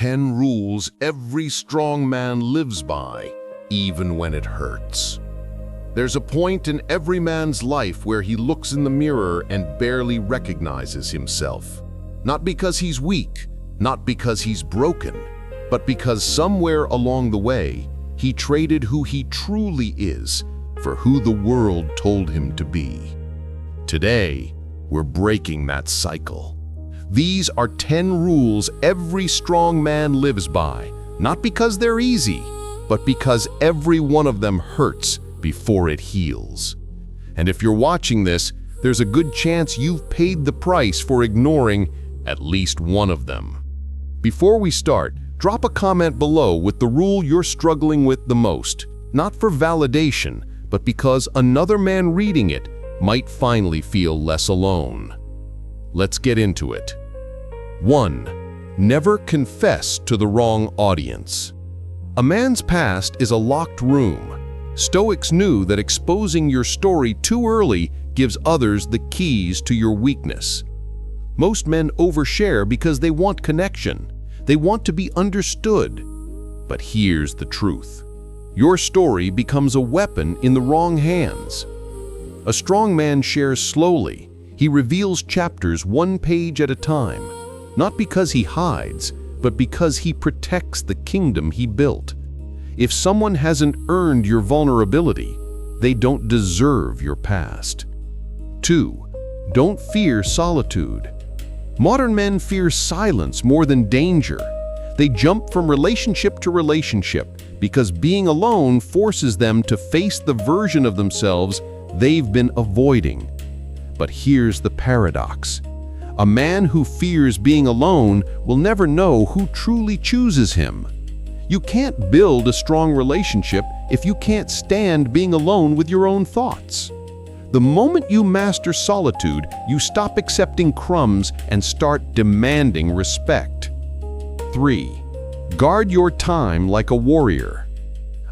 10 rules every strong man lives by, even when it hurts. There's a point in every man's life where he looks in the mirror and barely recognizes himself. Not because he's weak, not because he's broken, but because somewhere along the way, he traded who he truly is for who the world told him to be. Today, we're breaking that cycle. These are 10 rules every strong man lives by, not because they're easy, but because every one of them hurts before it heals. And if you're watching this, there's a good chance you've paid the price for ignoring at least one of them. Before we start, drop a comment below with the rule you're struggling with the most, not for validation, but because another man reading it might finally feel less alone. Let's get into it. 1. Never confess to the wrong audience. A man's past is a locked room. Stoics knew that exposing your story too early gives others the keys to your weakness. Most men overshare because they want connection. They want to be understood. But here's the truth. Your story becomes a weapon in the wrong hands. A strong man shares slowly. He reveals chapters one page at a time, not because he hides, but because he protects the kingdom he built. If someone hasn't earned your vulnerability, they don't deserve your past. 2. Don't fear solitude. Modern men fear silence more than danger. They jump from relationship to relationship because being alone forces them to face the version of themselves they've been avoiding. But here's the paradox. A man who fears being alone will never know who truly chooses him. You can't build a strong relationship if you can't stand being alone with your own thoughts. The moment you master solitude, you stop accepting crumbs and start demanding respect. 3. Guard your time like a warrior.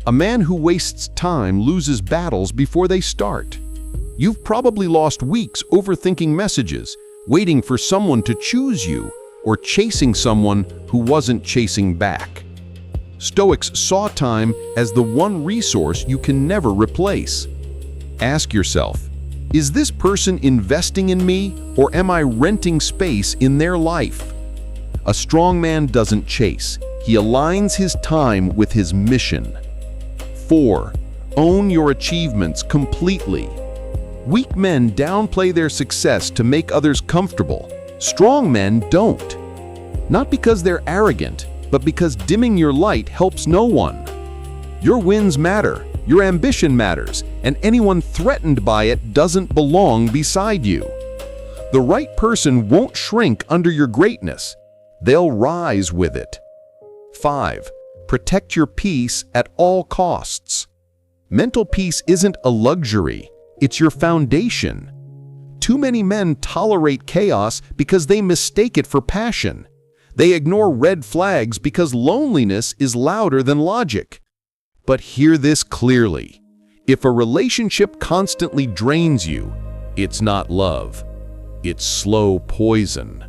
A man who wastes time loses battles before they start. You've probably lost weeks overthinking messages, waiting for someone to choose you, or chasing someone who wasn't chasing back. Stoics saw time as the one resource you can never replace. Ask yourself, is this person investing in me, or am I renting space in their life? A strong man doesn't chase. He aligns his time with his mission. 4. Own your achievements completely. Weak men downplay their success to make others comfortable. Strong men don't. Not because they're arrogant, but because dimming your light helps no one. Your wins matter, your ambition matters, and anyone threatened by it doesn't belong beside you. The right person won't shrink under your greatness. They'll rise with it. 5. Protect your peace at all costs. Mental peace isn't a luxury. It's your foundation. Too many men tolerate chaos because they mistake it for passion. They ignore red flags because loneliness is louder than logic. But hear this clearly. If a relationship constantly drains you, it's not love. It's slow poison.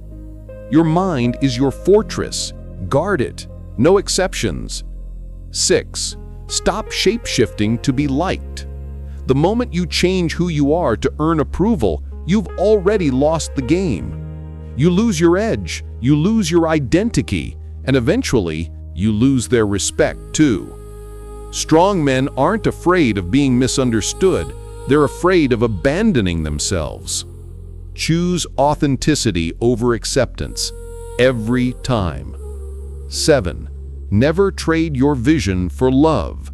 Your mind is your fortress. Guard it. No exceptions. 6. Stop shape-shifting to be liked. The moment you change who you are to earn approval, you've already lost the game. You lose your edge, you lose your identity, and eventually, you lose their respect too. Strong men aren't afraid of being misunderstood, they're afraid of abandoning themselves. Choose authenticity over acceptance, every time. 7. Never trade your vision for love.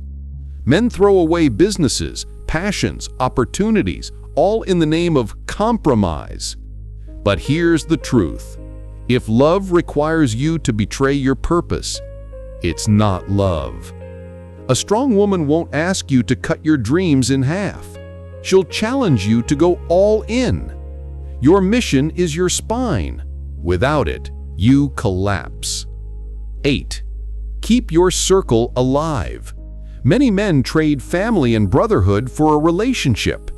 Men throw away businesses, passions, opportunities, all in the name of compromise. But here's the truth. If love requires you to betray your purpose, it's not love. A strong woman won't ask you to cut your dreams in half. She'll challenge you to go all in. Your mission is your spine. Without it, you collapse. 8. Keep your circle alive. Many men trade family and brotherhood for a relationship.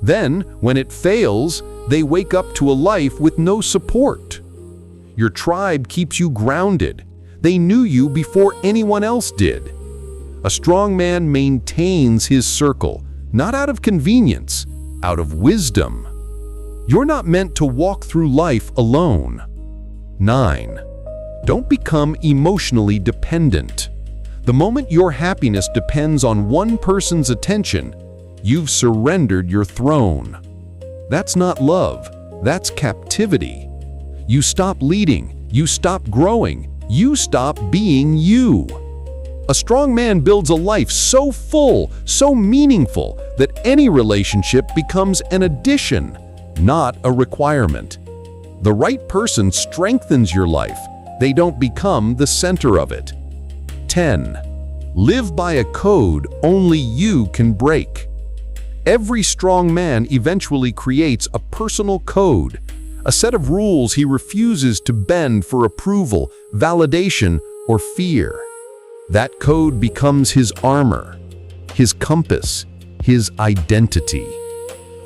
Then, when it fails, they wake up to a life with no support. Your tribe keeps you grounded. They knew you before anyone else did. A strong man maintains his circle, not out of convenience, out of wisdom. You're not meant to walk through life alone. 9. Don't become emotionally dependent. The moment your happiness depends on one person's attention, you've surrendered your throne. That's not love, that's captivity. You stop leading, you stop growing, you stop being you. A strong man builds a life so full, so meaningful, that any relationship becomes an addition, not a requirement. The right person strengthens your life. They don't become the center of it. 10. Live by a code only you can break. Every strong man eventually creates a personal code, a set of rules he refuses to bend for approval, validation, or fear. That code becomes his armor, his compass, his identity.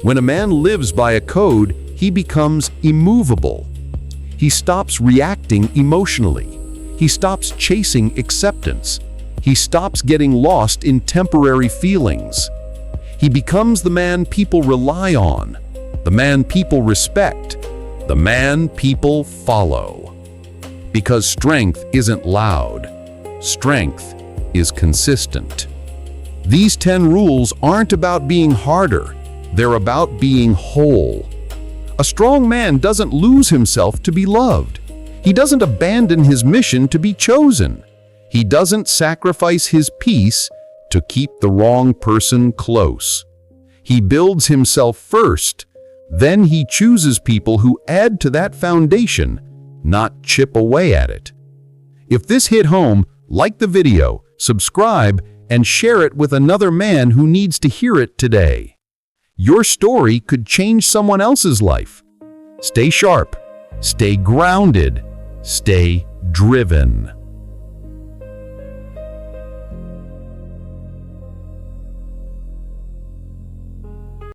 When a man lives by a code, he becomes immovable. He stops reacting emotionally. He stops chasing acceptance. He stops getting lost in temporary feelings. He becomes the man people rely on, the man people respect, the man people follow. Because strength isn't loud. Strength is consistent. These 10 rules aren't about being harder. They're about being whole. A strong man doesn't lose himself to be loved. He doesn't abandon his mission to be chosen. He doesn't sacrifice his peace to keep the wrong person close. He builds himself first, then he chooses people who add to that foundation, not chip away at it. If this hit home, like the video, subscribe, and share it with another man who needs to hear it today. Your story could change someone else's life. Stay sharp, stay grounded, stay driven.